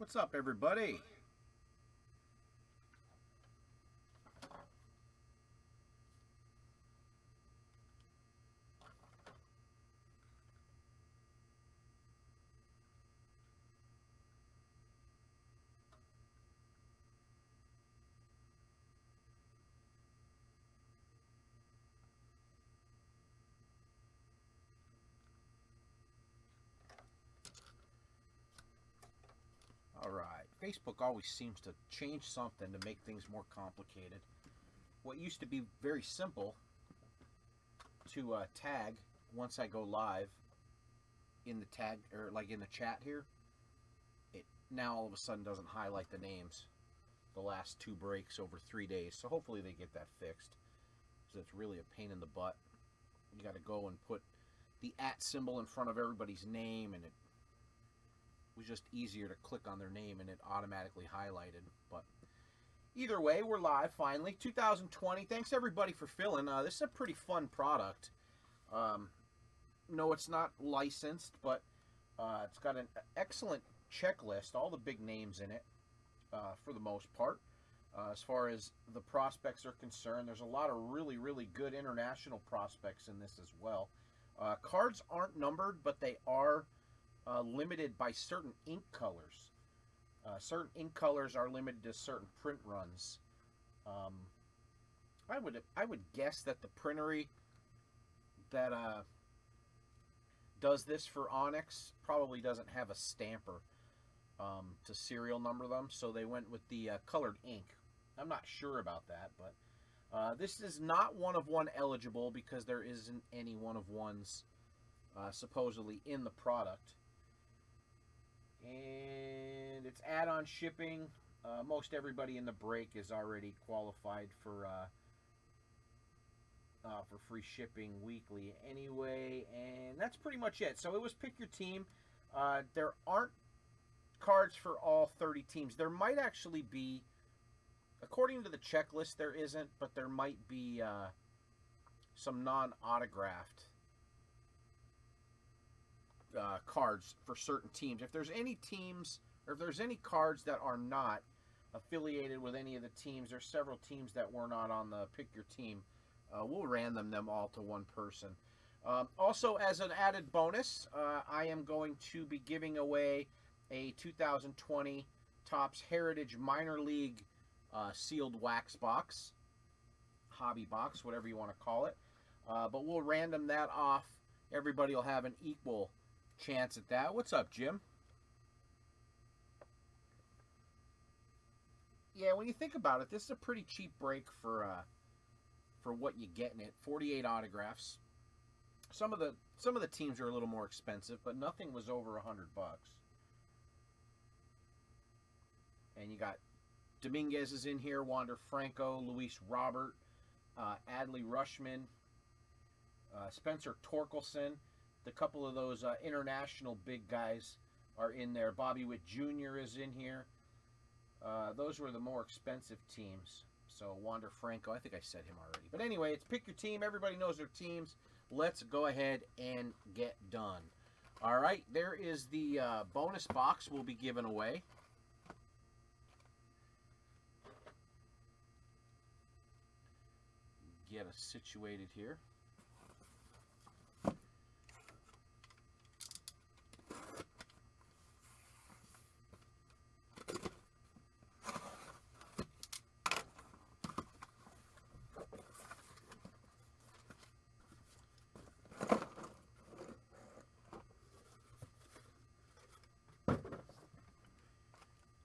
What's up, everybody? All right. Facebook always seems to change something to make things more complicated. What used to be very simple to tag once I go live in the tag or like in the chat here, it now all of a sudden doesn't highlight the names the last 2 breaks over 3 days. So hopefully they get that fixed, because it's really a pain in the butt. You got to go and put the @ symbol in front of everybody's name, and it was just easier to click on their name and it automatically highlighted. But either way, we're live finally. 2020. Thanks everybody for filling. This is a pretty fun product. No, it's not licensed, but it's got an excellent checklist, all the big names in it for the most part. As far as the prospects are concerned, there's a lot of really good international prospects in this as well. Cards aren't numbered, but they are limited by certain ink colors. Certain ink colors are limited to certain print runs. I would guess that the printery that does this for Onyx probably doesn't have a stamper to serial number them, so they went with the colored ink. I'm not sure about that, but this is not 1-of-1 eligible because there isn't any 1-of-1s supposedly in the product. And it's add-on shipping. Most everybody in the break is already qualified for free shipping weekly anyway, and that's pretty much it. So it was pick your team. There aren't cards for all 30 teams. There might actually be, according to the checklist, there isn't, but there might be some non-autographed cards for certain teams. If there's any teams, or if there's any cards that are not affiliated with any of the teams, there's several teams that were not on the pick your team. We'll random them all to one person. Also, as an added bonus, I am going to be giving away a 2020 Topps Heritage Minor League sealed wax box, hobby box, whatever you want to call it. But we'll random that off. Everybody will have an equal chance at that. What's up, Jim? Yeah, when you think about it, this is a pretty cheap break for what you get in it. 48 autographs. Some of the teams are a little more expensive, but nothing was over $100. And you got Dominguez is in here, Wander Franco, Luis Robert, Adley Rushman, Spencer Torkelson. The couple of those international big guys are in there. Bobby Witt Jr. is in here. Those were the more expensive teams. So Wander Franco, I think I said him already. But anyway, it's pick your team. Everybody knows their teams. Let's go ahead and get done. All right, there is the bonus box we'll be giving away. Get us situated here.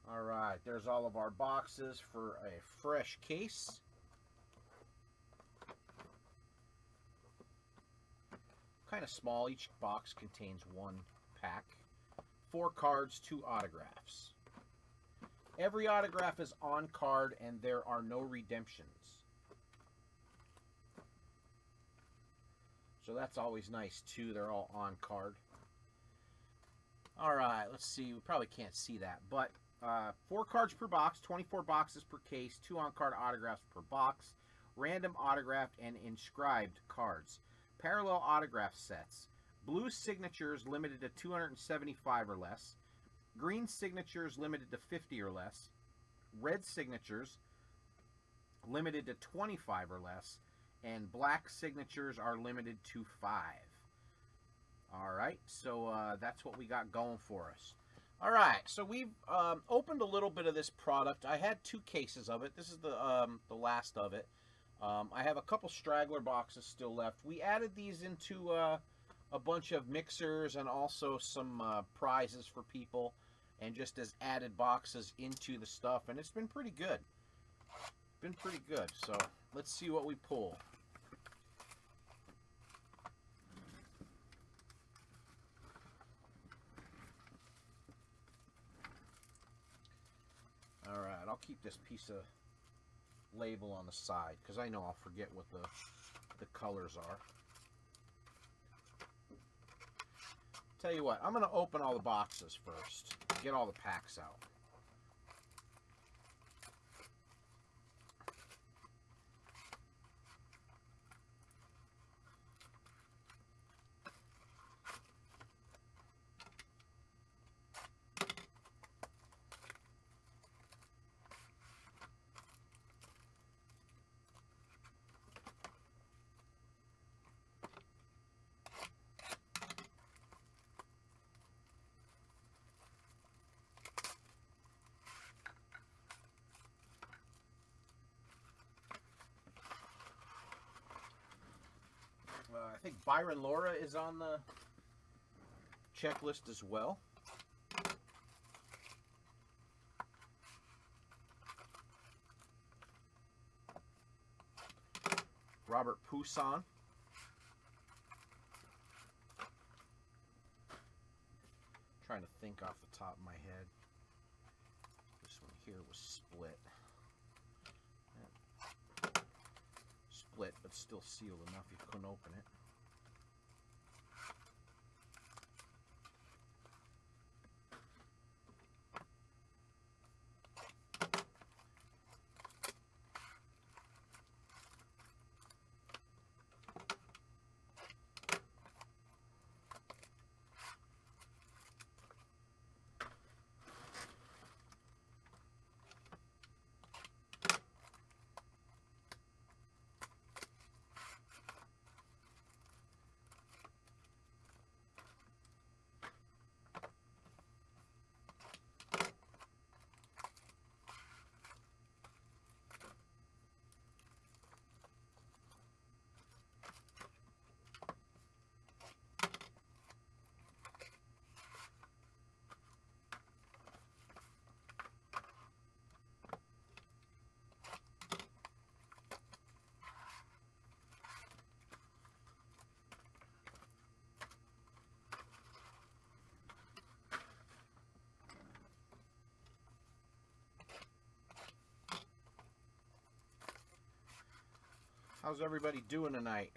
All right, there's all of our boxes for a fresh case. Kind of small. Each box contains 1 pack. 4 cards, 2 autographs. Every autograph is on card and there are no redemptions. So that's always nice too. They're all on card. All right, let's see. We probably can't see that, but 4 cards per box, 24 boxes per case, 2 on-card autographs per box, random autographed and inscribed cards. Parallel autograph sets. Blue signatures limited to 275 or less. Green signatures limited to 50 or less. Red signatures limited to 25 or less. And black signatures are limited to 5. Alright, so that's what we got going for us. Alright, so we've opened a little bit of this product. I had 2 cases of it. This is the last of it. I have a couple straggler boxes still left. We added these into a bunch of mixers and also some prizes for people, and just as added boxes into the stuff, and it's been pretty good. Been pretty good. So let's see what we pull. All right, I'll keep this piece of label on the side because I know I'll forget what the colors are. Tell you what, I'm going to open all the boxes first, get all the packs out. I think Byron Laura is on the checklist as well. Robert Poussin. Trying to think off the top of my head. This one here was split. Split, but still sealed enough you couldn't open it. How's everybody doing tonight?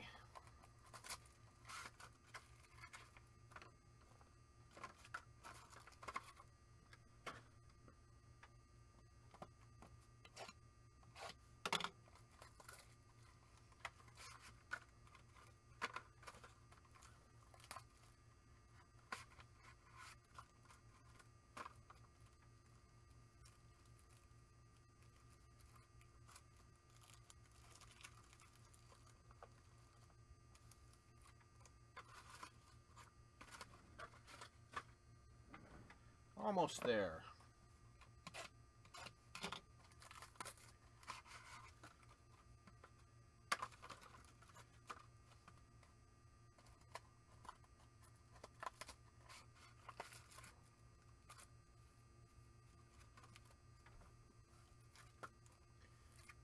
Almost there.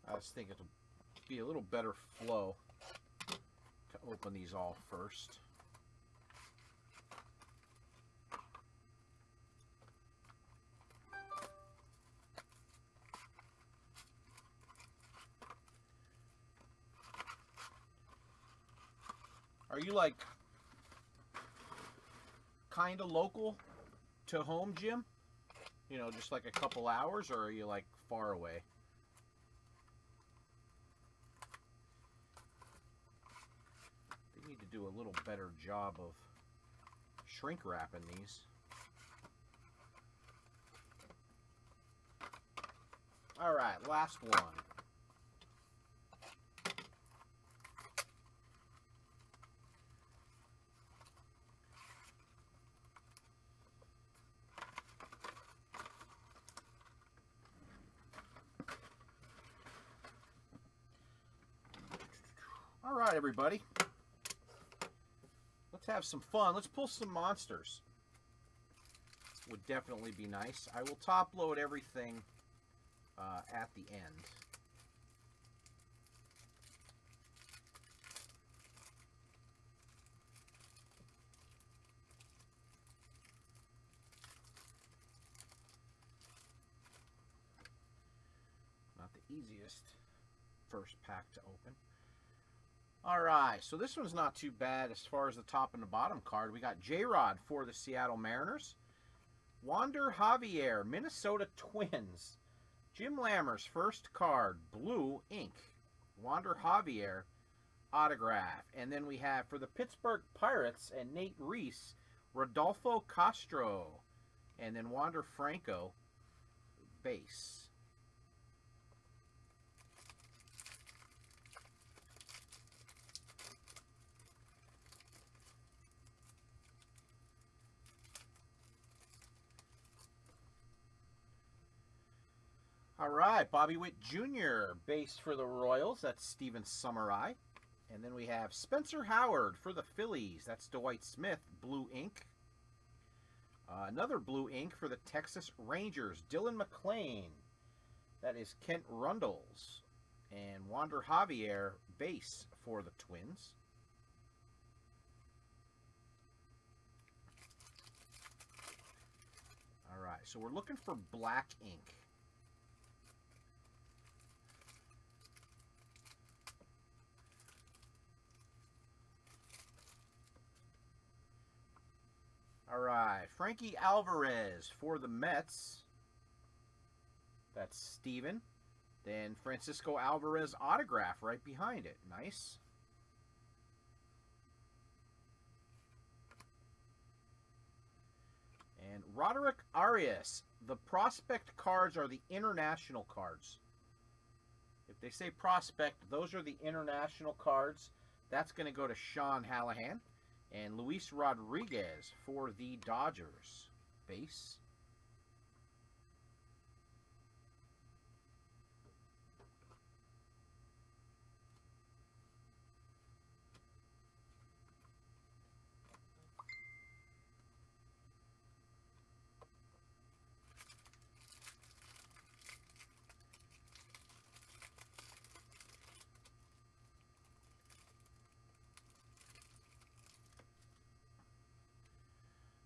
I was thinking it'll be a little better flow to open these all first. Are you like kind of local to home, Jim? You know, just like a couple hours, or are you like far away? They need to do a little better job of shrink wrapping these. All right, last one. All right, everybody. Let's have some fun. Let's pull some monsters. Would definitely be nice. I will top load everything at the end. Not the easiest first pack to open. All right, so this one's not too bad as far as the top and the bottom card. We got J-Rod for the Seattle Mariners. Wander Javier, Minnesota Twins. Jim Lammer's first card, blue ink. Wander Javier autograph. And then we have for the Pittsburgh Pirates and Nate Reese, Rodolfo Castro. And then Wander Franco, base. All right, Bobby Witt Jr., base for the Royals. That's Steven Samarai. And then we have Spencer Howard for the Phillies. That's Dwight Smith, blue ink. Another blue ink for the Texas Rangers, Dylan McClain. That is Kent Rundles. And Wander Javier, base for the Twins. All right, so we're looking for black ink. All right, Frankie Alvarez for the Mets. That's Steven. Then Francisco Alvarez autograph right behind it. Nice. And Roderick Arias. The prospect cards are the international cards. If they say prospect, those are the international cards. That's going to go to Sean Hallahan. And Luis Rodriguez for the Dodgers, base.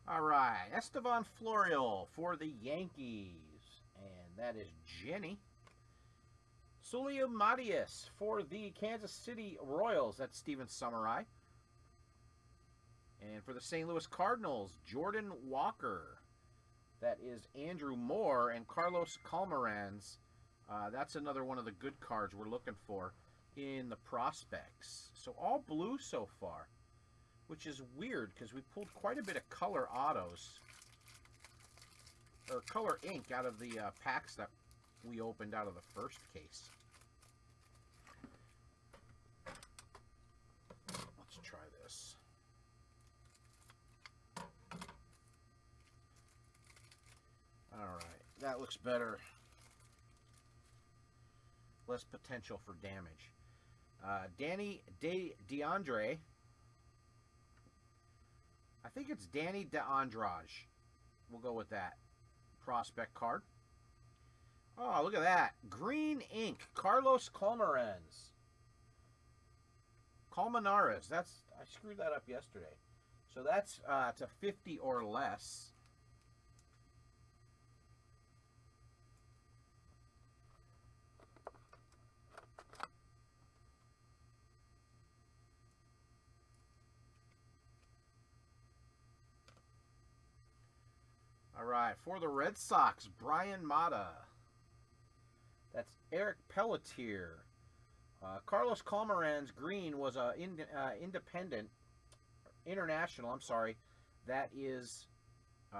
All right, Estevan Florial for the Yankees, and that is Jenny. Sulio Matias for the Kansas City Royals, that's Steven Samarai. And for the St. Louis Cardinals, Jordan Walker, that is Andrew Moore. And Carlos Calmerans, that's another one of the good cards we're looking for in the prospects. So all blue so far, which is weird because we pulled quite a bit of color autos, or color ink out of the packs that we opened out of the first case. Let's try this. All right, that looks better. Less potential for damage. Danny DeAndre. I think it's Danny DeAndrade. We'll go with that. Prospect card. Oh, look at that. Green ink. Carlos Calmerans. Colmenares. I screwed that up yesterday. So that's to 50 or less. All right, for the Red Sox, Brian Mata. That's Eric Pelletier. Carlos Calmerans green was a independent, international, I'm sorry. That is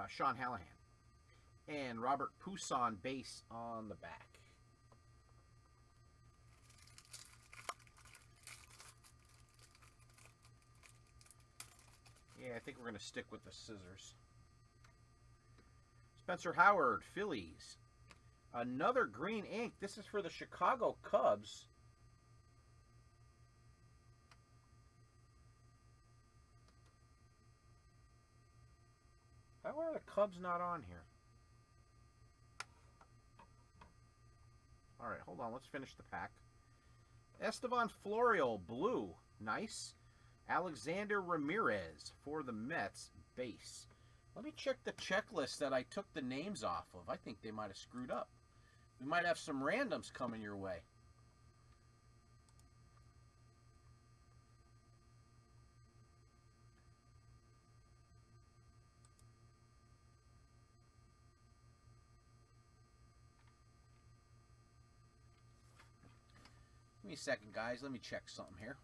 Sean Hallahan. And Robert Poussin base on the back. I think we're going to stick with the scissors. Spencer Howard, Phillies. Another green ink. This is for the Chicago Cubs. How are the Cubs not on here? All right, hold on. Let's finish the pack. Estevan Florial, blue. Nice. Alexander Ramirez for the Mets, base. Let me check the checklist that I took the names off of. I think they might have screwed up. We might have some randoms coming your way. Give me a second, guys. Let me check something here.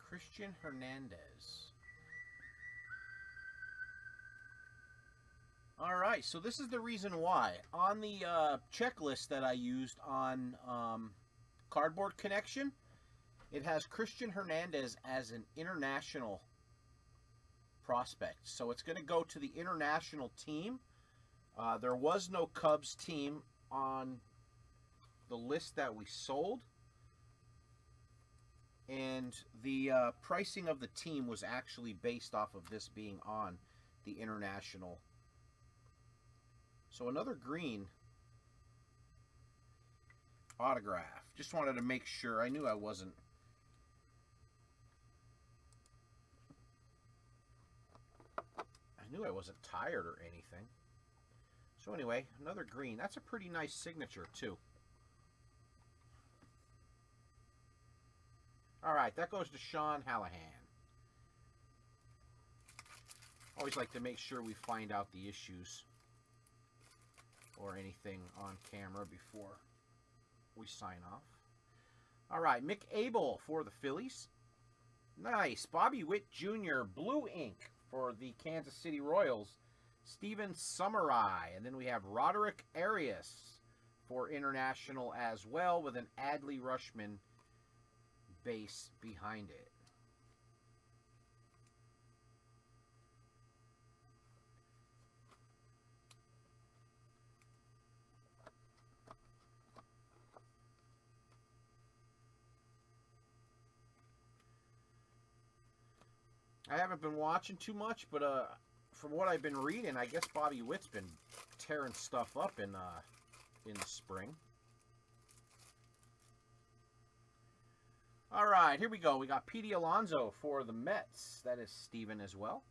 Christian Hernandez. All right, so this is the reason why. On the checklist that I used on Cardboard Connection, it has Christian Hernandez as an international prospect. So it's going to go to the international team. There was no Cubs team on the list that we sold. And the pricing of the team was actually based off of this being on the international. So another green autograph. Just wanted to make sure. I knew I wasn't. Tired or anything. So anyway, another green. That's a pretty nice signature too. All right, that goes to Sean Hallahan. Always like to make sure we find out the issues or anything on camera before we sign off. All right, Mick Abel for the Phillies. Nice. Bobby Witt Jr., blue ink for the Kansas City Royals. Steven Summerai. And then we have Roderick Arias for international as well with an Adley Rushman base behind it. I haven't been watching too much, but from what I've been reading, I guess Bobby Witt's been tearing stuff up in the spring. All right, here we go. We got Pete Alonso for the Mets. That is Steven as well.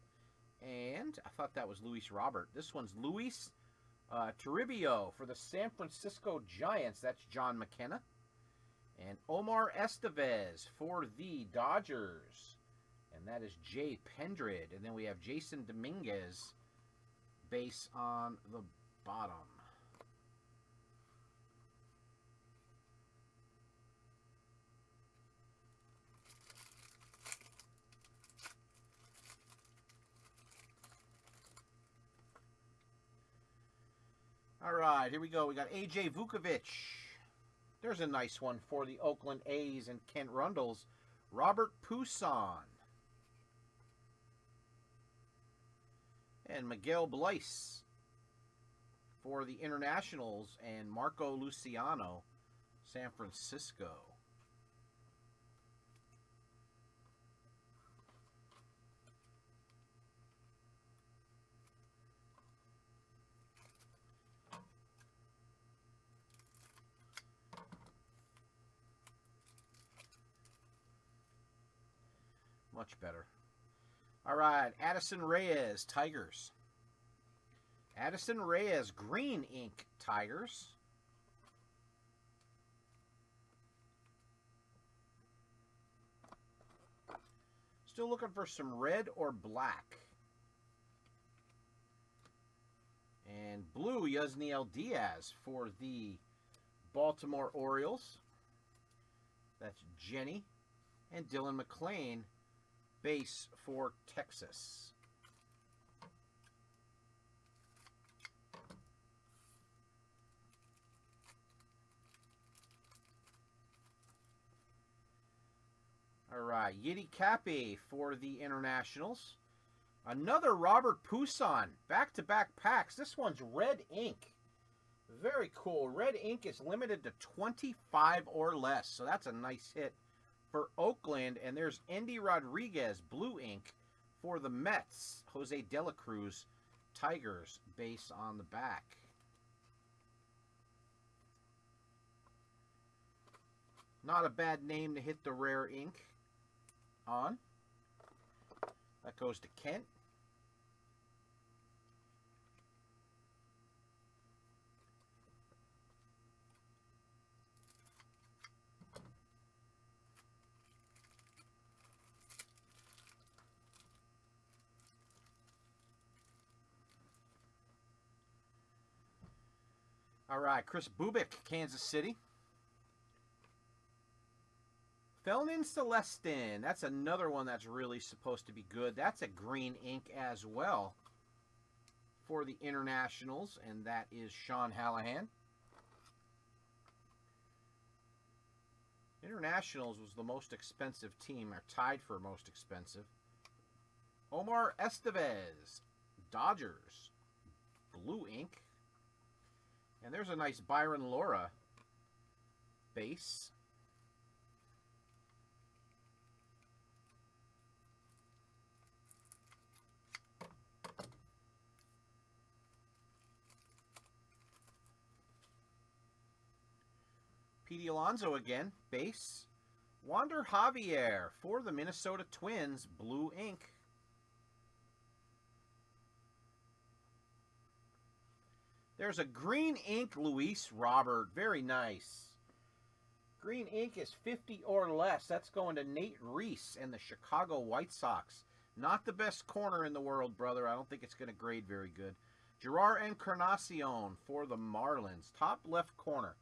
And I thought that was Luis Robert. This one's Luis Toribio for the San Francisco Giants. That's John McKenna. And Omar Estevez for the Dodgers. And that is Jay Pendred. And then we have Jason Dominguez base on the bottom. All right, here we go. We got A.J. Vukovic. There's a nice one for the Oakland A's and Kent Rundles. Robert Poussin. And Miguel Bleis for the Internationals and Marco Luciano, San Francisco. Much better. All right, Addison Reyes, Tigers. Addison Reyes, green ink, Tigers. Still looking for some red or black. And blue, Yasniel Diaz for the Baltimore Orioles. That's Jenny. And Dylan McClain, base for Texas. All right, Yiddy Cappy for the Internationals. Another Robert Poussin, back-to-back packs. This one's red ink. Very cool. Red ink is limited to 25 or less, so that's a nice hit for Oakland. And there's Endy Rodriguez, blue ink for the Mets. Jose De La Cruz, Tigers, base on the back. Not a bad name to hit the rare ink on. That goes to Kent. All right, Chris Bubik, Kansas City. Felnin Celestin. That's another one that's really supposed to be good. That's a green ink as well for the Internationals, and that is Sean Hallahan. Internationals was the most expensive team, or tied for most expensive. Omar Estevez, Dodgers, blue ink. And there's a nice Byron Laura base. Pete Alonso again, base. Wander Javier for the Minnesota Twins, blue ink. There's a green ink Luis Robert, very nice. Green ink is 50 or less. That's going to Nate Reese and the Chicago White Sox. Not the best corner in the world, brother. I don't think it's going to grade very good. Gerard Encarnacion for the Marlins, top left corner.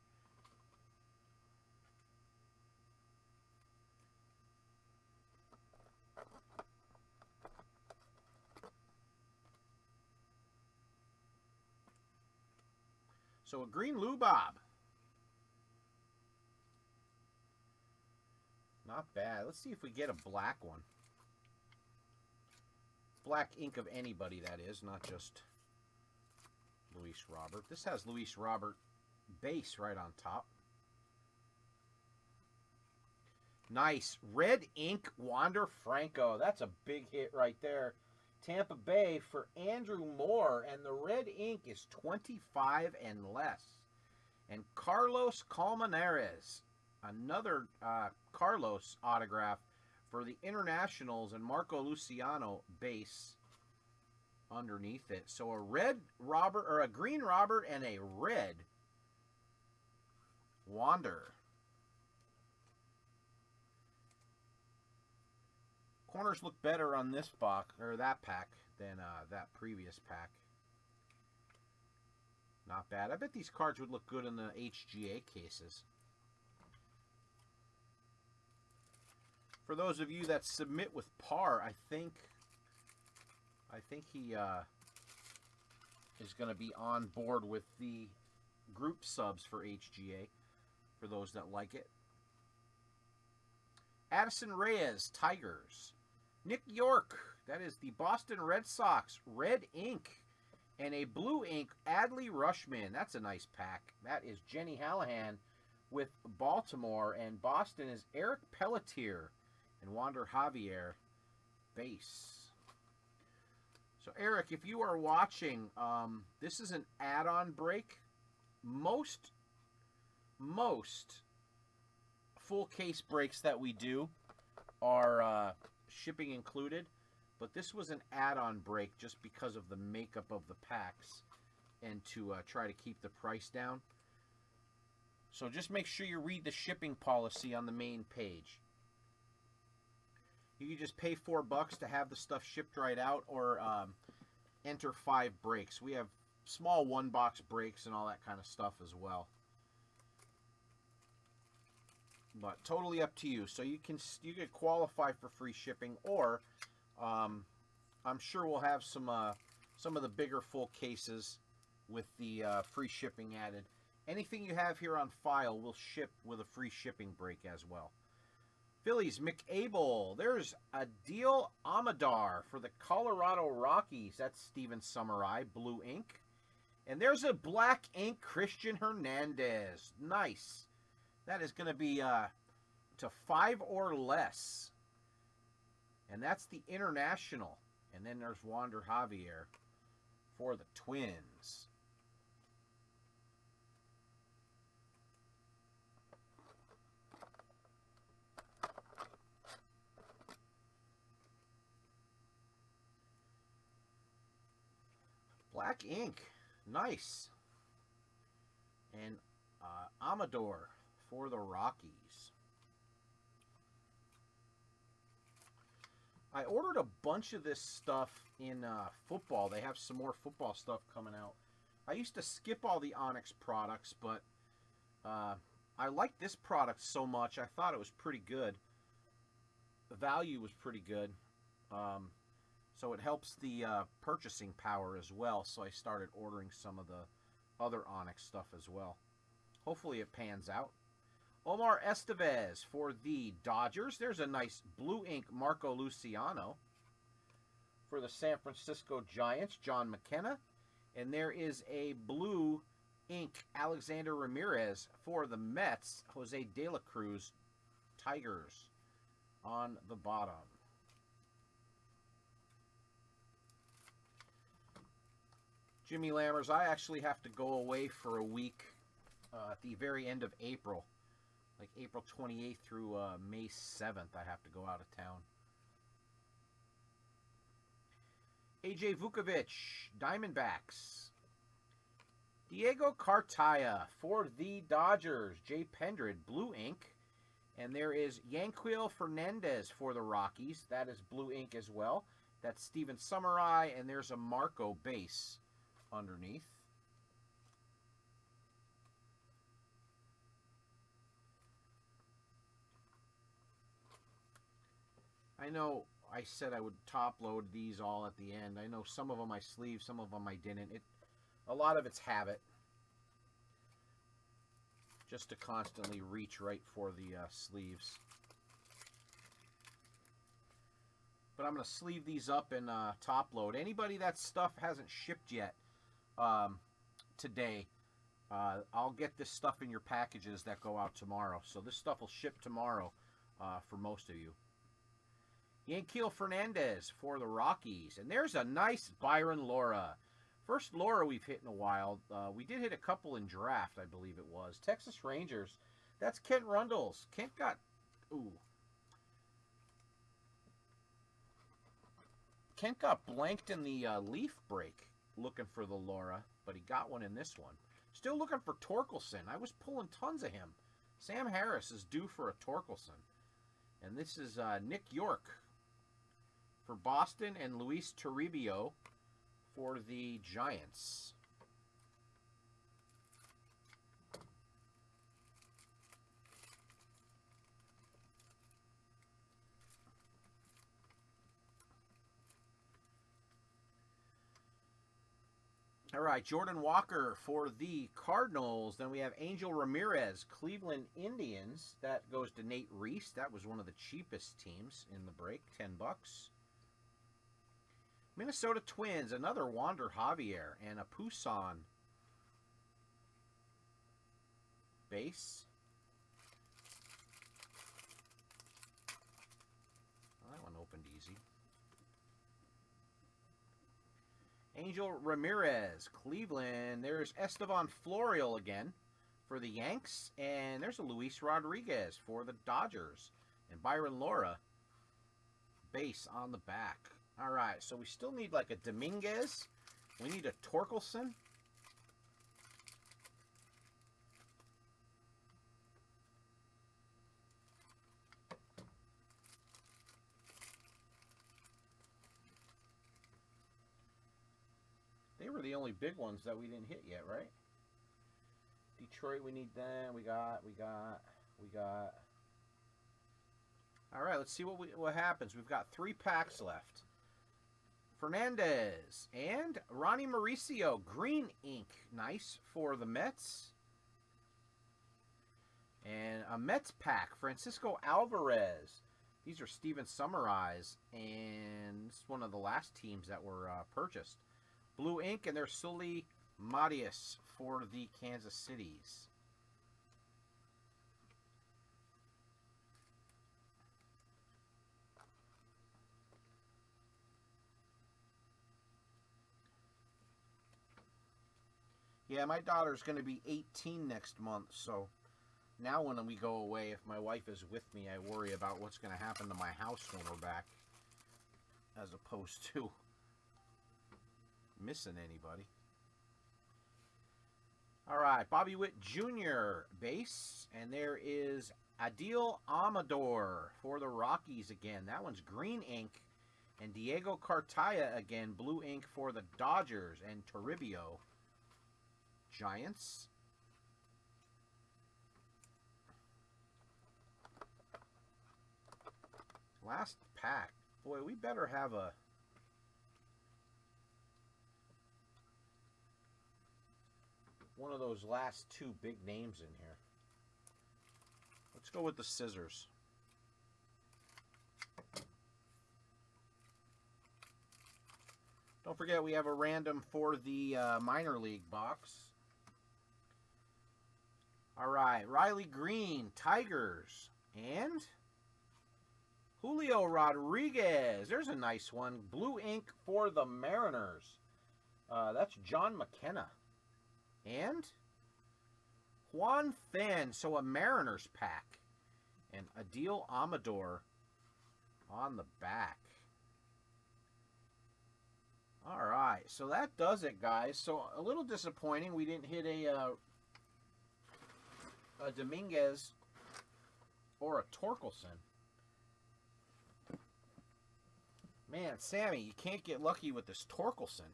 So a green Lubob. Not bad. Let's see if we get a black one. Black ink of anybody, that is, not just Luis Robert. This has Luis Robert base right on top. Nice. Red ink Wander Franco. That's a big hit right there. Tampa Bay for Andrew Moore, and the red ink is 25 and less. And Carlos Colmenares, another Carlos autograph for the Internationals, and Marco Luciano base underneath it. So a red Robert, or a green Robert, and a red Wander. Corners look better on this box, or that pack, than that previous pack. Not bad. I bet these cards would look good in the HGA cases. For those of you that submit with par, I think he is going to be on board with the group subs for HGA, for those that like it. Addison Reyes, Tigers. Nick York, that is the Boston Red Sox, red ink. And a blue ink, Adley Rushman. That's a nice pack. That is Jenny Hallahan with Baltimore. And Boston is Eric Pelletier and Wander Javier base. So, Eric, if you are watching, this is an add-on break. Most full case breaks that we do are shipping included, but this was an add-on break just because of the makeup of the packs. and to try to keep the price down. So just make sure you read the shipping policy on the main page. You can just pay $4 to have the stuff shipped right out, or enter 5 breaks. We have small 1-box breaks and all that kind of stuff as well. But totally up to you. So you can qualify for free shipping, or I'm sure we'll have some of the bigger full cases with the free shipping added. Anything you have here on file will ship with a free shipping break as well. Phillies, McAble. There's Adil Amadar for the Colorado Rockies. That's Steven Summerai, blue ink. And there's a black ink Christian Hernandez. Nice. That is going to be to 5 or less. And that's the International. And then there's Wander Javier for the Twins. Black ink. Nice. And Amador for the Rockies. I ordered a bunch of this stuff in football. They have some more football stuff coming out. I used to skip all the Onyx products, but I liked this product so much. I thought it was pretty good. The value was pretty good. So it helps the purchasing power as well. So I started ordering some of the other Onyx stuff as well. Hopefully it pans out. Omar Estevez for the Dodgers. There's a nice blue ink Marco Luciano. For the San Francisco Giants, John McKenna. And there is a blue ink Alexander Ramirez for the Mets, Jose De La Cruz, Tigers on the bottom. Jimmy Lammers, I actually have to go away for a week at the very end of April. Like April 28th through May 7th, I have to go out of town. AJ Vukovic, Diamondbacks. Diego Cartaya for the Dodgers, Jay Pendred, blue ink. And there is Yanquiel Hernandez for the Rockies. That is blue ink as well. That's Steven Summerai, and there's a Marco base underneath. I know I said I would top load these all at the end. I know some of them I sleeved, some of them I didn't. A lot of it's habit. Just to constantly reach right for the sleeves. But I'm going to sleeve these up and top load. Anybody that stuff hasn't shipped yet today, I'll get this stuff in your packages that go out tomorrow. So this stuff will ship tomorrow for most of you. Yanquiel Hernandez for the Rockies. And there's a nice Byron Laura. First Laura we've hit in a while. We did hit a couple in draft, I believe it was. Texas Rangers. That's Kent Rundles. Kent got... Ooh. Kent got blanked in the leaf break looking for the Laura, but he got one in this one. Still looking for Torkelson. I was pulling tons of him. Sam Harris is due for a Torkelson. And this is Nick York for Boston and Luis Toribio for the Giants. All right, Jordan Walker for the Cardinals. Then we have Angel Ramirez, Cleveland Indians. That goes to Nate Reese. That was one of the cheapest teams in the break, $10. Minnesota Twins, another Wander Javier and a Poussin base. Well, that one opened easy. Angel Ramirez, Cleveland. There's Estevan Florial again for the Yanks. And there's a Luis Rodriguez for the Dodgers. And Byron Laura, base on the back. All right, so we still need like a Dominguez. We need a Torkelson. are the only big ones that we didn't hit yet, right? Detroit, we need them. We got. All right, let's see what happens. We've got 3 packs left. Hernandez and Ronnie Mauricio, green ink, nice for the Mets. And a Mets pack, Francisco Alvarez. These are Steven Summarize, and it's one of the last teams that were purchased. Blue ink, and there's Sully Matias for the Kansas Cities. Yeah, my daughter's going to be 18 next month, so now when we go away, if my wife is with me, I worry about what's going to happen to my house when we're back, as opposed to missing anybody. All right, Bobby Witt Jr. base, and there is Adil Amador for the Rockies again. That one's green ink, and Diego Cartaya again, blue ink for the Dodgers, and Toribio, Giants. Last pack. Boy, we better have one of those last 2 big names in here. Let's go with the scissors. Don't forget, we have a random for the minor league box. All right, Riley Green, Tigers, and Julio Rodriguez. There's a nice one. Blue ink for the Mariners. That's John McKenna. And Juan Finn, so a Mariners pack. And Adil Amador on the back. All right, so that does it, guys. So a little disappointing we didn't hit a Dominguez or a Torkelson. Man, Sammy, you can't get lucky with this Torkelson.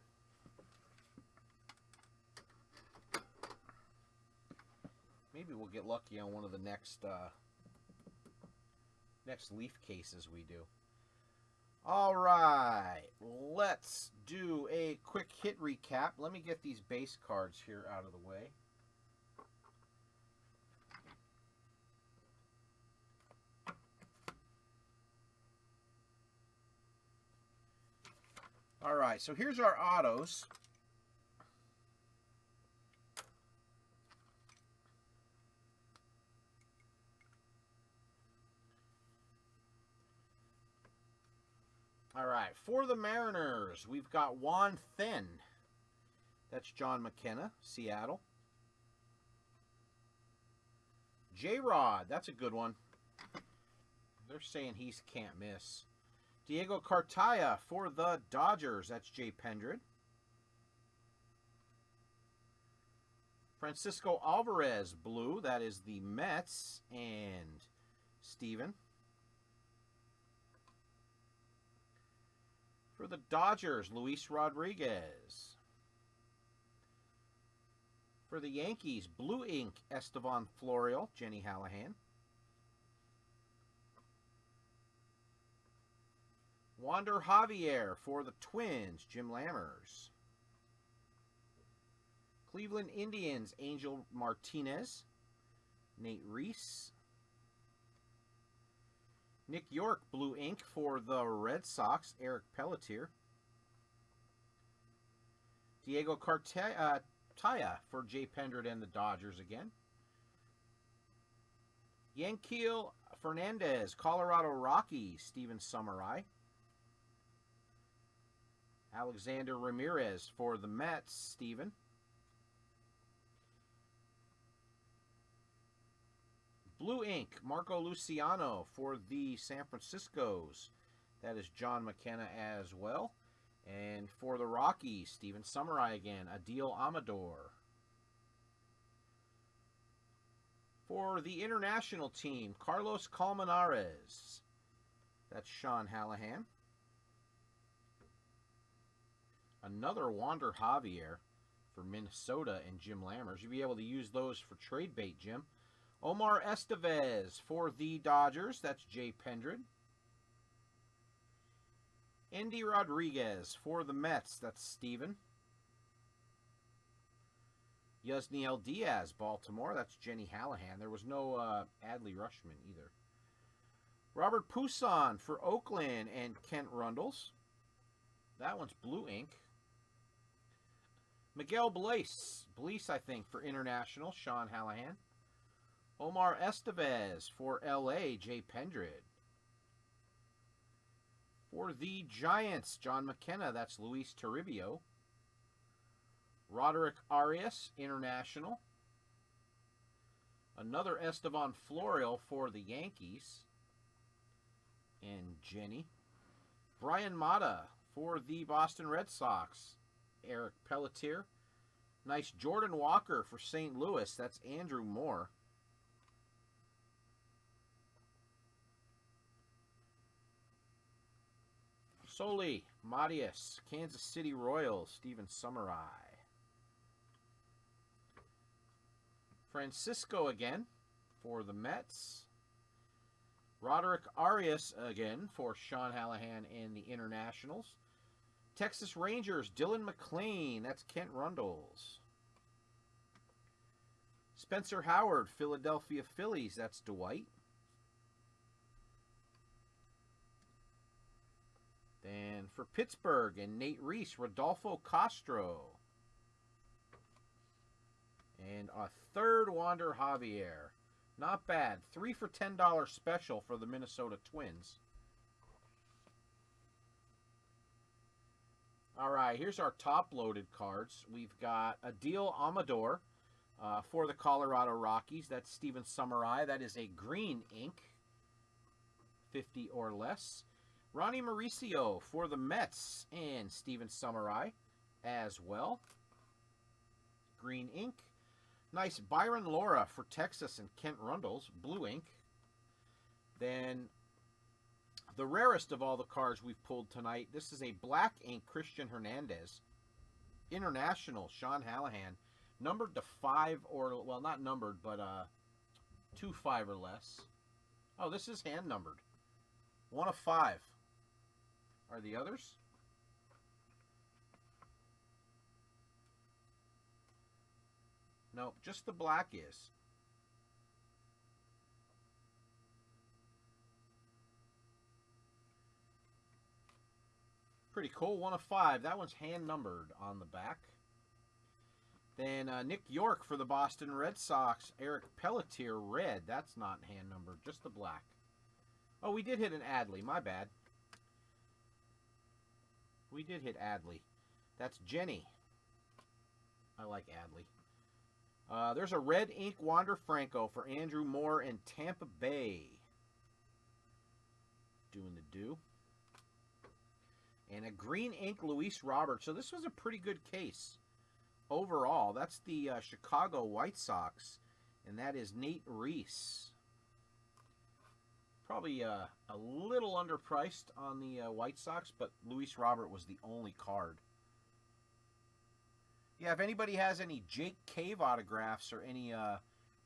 Maybe we'll get lucky on one of the next leaf cases we do. All right, let's do a quick hit recap. Let me get these base cards here out of the way. All right, so here's our autos. All right, for the Mariners, we've got Juan Finn. That's John McKenna, Seattle. J-Rod, that's a good one. They're saying he's can't miss. Diego Cartaya for the Dodgers. That's Jay Pendred. Francisco Alvarez, blue. That is the Mets. And Steven. For the Dodgers, Luis Rodriguez. For the Yankees, blue ink, Estevan Florial, Jenny Hallahan. Wander Javier for the Twins, Jim Lammers. Cleveland Indians, Angel Martinez, Nate Reese. Nick York, blue ink for the Red Sox, Eric Pelletier. Diego Cartaya for Jay Pendred and the Dodgers again. Yankiel Hernandez, Colorado Rockies, Steven Summerai. Alexander Ramirez for the Mets, Steven. Blue ink, Marco Luciano for the San Franciscos. That is John McKenna as well. And for the Rockies, Steven Summerai again, Adil Amador. For the international team, Carlos Colmenares. That's Sean Hallahan. Another Wander Javier for Minnesota and Jim Lammers. You'll be able to use those for trade bait, Jim. Omar Estevez for the Dodgers. That's Jay Pendred. Andy Rodriguez for the Mets. That's Steven. Yasniel Diaz, Baltimore. That's Jenny Hallahan. There was no Adley Rushman either. Robert Poussaint for Oakland and Kent Rundles. That one's blue ink. Miguel Bleis, I think, for International, Sean Hallahan. Omar Estevez for LA, Jay Pendred. For the Giants, John McKenna, that's Luis Toribio. Roderick Arias, International. Another Estevan Florial for the Yankees. And Jenny. Brian Mata for the Boston Red Sox. Eric Pelletier. Nice Jordan Walker for St. Louis. That's Andrew Moore. Soli Matias, Kansas City Royals, Steven Summerai. Francisco again for the Mets. Roderick Arias again for Sean Hallahan and the Internationals. Texas Rangers, Dylan McClain, that's Kent Rundles. Spencer Howard, Philadelphia Phillies, that's Dwight. Then for Pittsburgh and Nate Reese, Rodolfo Castro. And a third Wander Javier. Not bad. 3 for $10 special for the Minnesota Twins. All right, here's our top-loaded cards. We've got Adil Amador for the Colorado Rockies. That's Steven Summerai. That is a green ink, 50 or less. Ronnie Mauricio for the Mets and Steven Summerai as well. Green ink. Nice Byron Laura for Texas and Kent Rundles, blue ink. Then the rarest of all the cards we've pulled tonight, this is a black ink Christian Hernandez. International, Sean Hallahan. Numbered to 5 or, well, not numbered, but 2 5 or less. Oh, this is hand numbered. 1 of 5. Are the others? No, just the black is. Pretty cool. 1 of 5. That one's hand numbered on the back. Then Nick York for the Boston Red Sox. Eric Pelletier, red. That's not hand numbered, just the black. Oh, we did hit an Adley. My bad. We did hit Adley. That's Jenny. I like Adley. There's a red ink Wander Franco for Andrew Moore in Tampa Bay. Doing the do. And a green ink Luis Robert. So this was a pretty good case overall. That's the Chicago White Sox. And that is Nate Reese. Probably a little underpriced on the White Sox, but Luis Robert was the only card. Yeah, if anybody has any Jake Cave autographs or any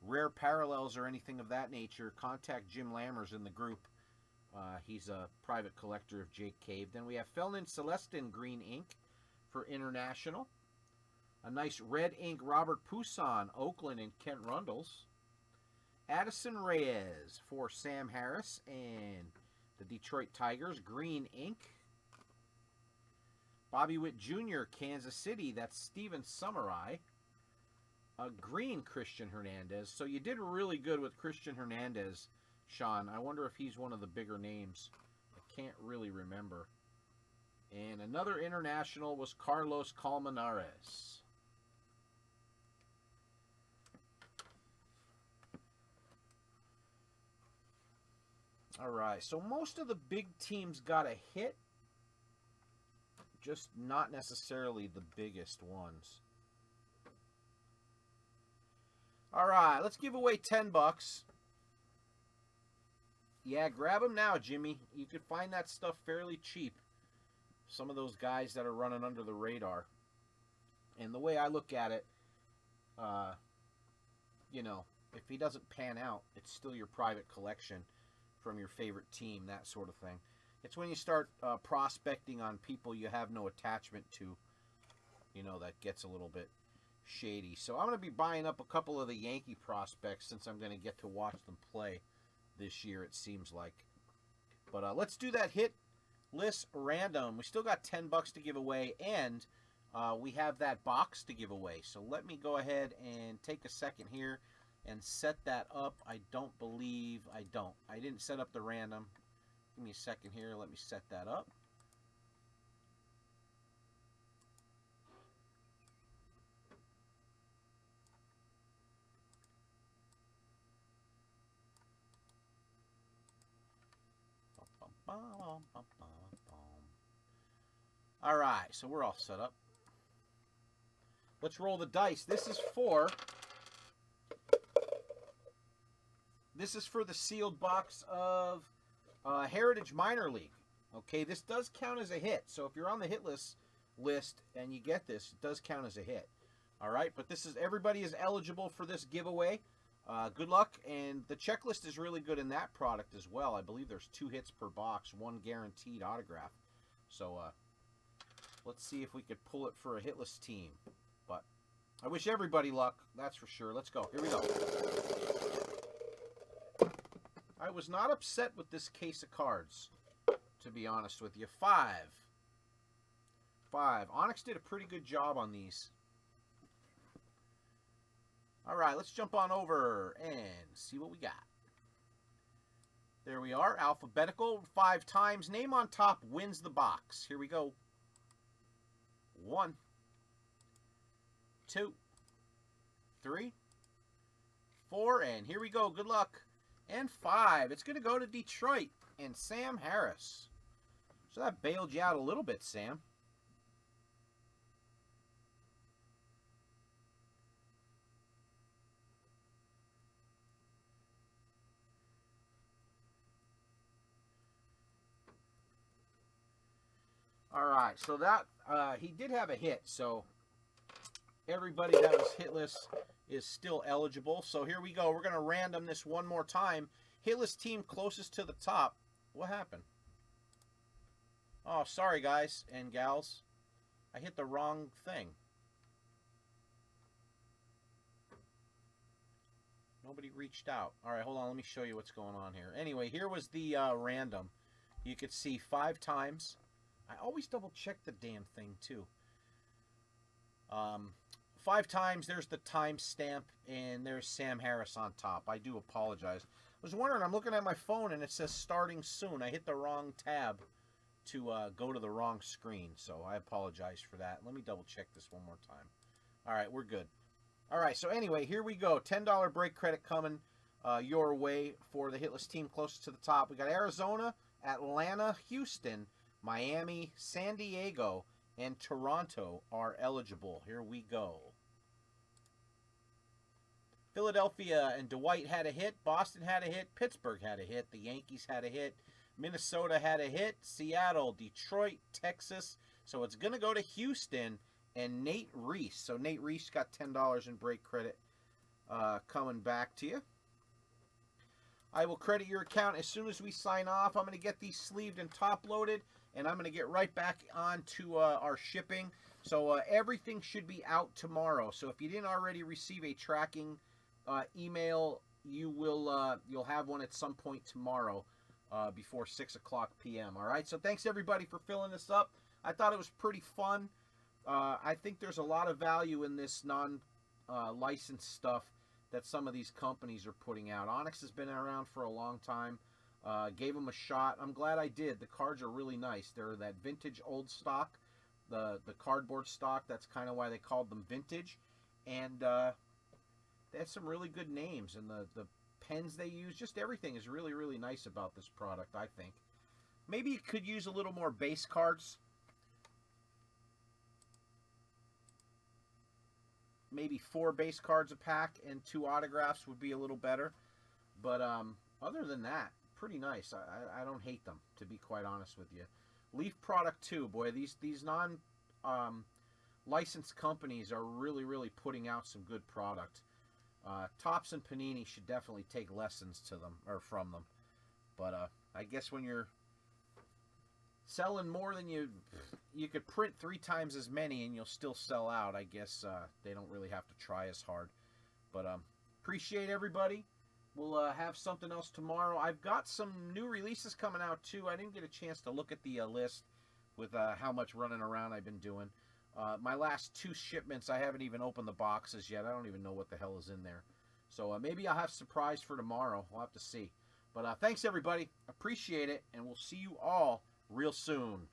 rare parallels or anything of that nature, contact Jim Lammers in the group. He's a private collector of Jake Cave. Then we have Felnin Celestin green ink for International. A nice red ink Robert Poussaint, Oakland and Kent Rundles. Addison Reyes for Sam Harris and the Detroit Tigers, green ink. Bobby Witt Jr., Kansas City, that's Steven Summerai. A green Christian Hernandez. So you did really good with Christian Hernandez, Sean. I wonder if he's one of the bigger names. I can't really remember. And another international was Carlos Colmenares. All right, so most of the big teams got a hit, just not necessarily the biggest ones. All right, let's give away $10. Yeah, grab them now, Jimmy. You can find that stuff fairly cheap. Some of those guys that are running under the radar. And the way I look at it, you know, if he doesn't pan out, it's still your private collection from your favorite team, that sort of thing. It's when you start prospecting on people you have no attachment to, you know, that gets a little bit shady. So I'm going to be buying up a couple of the Yankee prospects since I'm going to get to watch them play this year, it seems like. But let's do that hit list random. We still got $10 to give away, and we have that box to give away. So let me go ahead and take a second here and set that up. I don't believe I didn't set up the random. Give me a second here. Let me set that up. All right, so we're all set up. Let's roll the dice. This is for the sealed box of Heritage Minor League. Okay, this does count as a hit. So if you're on the hit list and you get this, it does count as a hit. All right, but everybody is eligible for this giveaway. Good luck, and the checklist is really good in that product as well. I believe there's 2 hits per box, 1 guaranteed autograph. So let's see if we could pull it for a hitless team. But I wish everybody luck, that's for sure. Let's go. Here we go. I was not upset with this case of cards, to be honest with you. 5. Onyx did a pretty good job on these. All right, let's jump on over and see what we got. There we are, alphabetical, 5 times. Name on top wins the box. Here we go. 1, 2, 3, 4, and here we go. Good luck. And 5. It's going to go to Detroit and Sam Harris. So that bailed you out a little bit, Sam. All right, so that he did have a hit, so everybody that was hitless is still eligible. So here we go. We're going to random this one more time. Hitless team closest to the top. What happened? Oh, sorry, guys and gals. I hit the wrong thing. Nobody reached out. All right, hold on. Let me show you what's going on here. Anyway, here was the random. You could see 5 times. I always double check the damn thing too. 5 times, there's the timestamp, and there's Sam Harris on top. I do apologize. I was wondering, I'm looking at my phone, and it says starting soon. I hit the wrong tab to go to the wrong screen, so I apologize for that. Let me double check this one more time. All right, we're good. All right, so anyway, here we go. $10 break credit coming your way for the hitless team closest to the top. We got Arizona, Atlanta, Houston, Miami, San Diego, and Toronto are eligible. Here we go. Philadelphia and Dwight had a hit. Boston had a hit. Pittsburgh had a hit. The Yankees had a hit. Minnesota had a hit. Seattle, Detroit, Texas. So it's going to go to Houston and Nate Reese. So Nate Reese got $10 in break credit coming back to you. I will credit your account as soon as we sign off. I'm going to get these sleeved and top loaded, and I'm going to get right back on to our shipping. So everything should be out tomorrow. So if you didn't already receive a tracking email, you'll have one at some point tomorrow before 6 o'clock p.m. All right. So thanks everybody for filling this up. I thought it was pretty fun. I think there's a lot of value in this non-licensed stuff that some of these companies are putting out. Onyx has been around for a long time. Gave them a shot. I'm glad I did. The cards are really nice. They're that vintage old stock, the cardboard stock. That's kind of why they called them vintage. And they have some really good names. And the pens they use, just everything is really, really nice about this product, I think. Maybe it could use a little more base cards. Maybe 4 base cards a pack and 2 autographs would be a little better. But other than that, pretty nice. I don't hate them, to be quite honest with you. Leaf product too. Boy, these non licensed companies are really putting out some good product. Topps and Panini should definitely take lessons to them or from them. But I guess when you're selling more than you could print 3 times as many and you'll still sell out. I guess they don't really have to try as hard. But appreciate everybody. We'll have something else tomorrow. I've got some new releases coming out too. I didn't get a chance to look at the list with how much running around I've been doing. My last 2 shipments, I haven't even opened the boxes yet. I don't even know what the hell is in there. So maybe I'll have a surprise for tomorrow. We'll have to see. But thanks, everybody. Appreciate it, and we'll see you all real soon.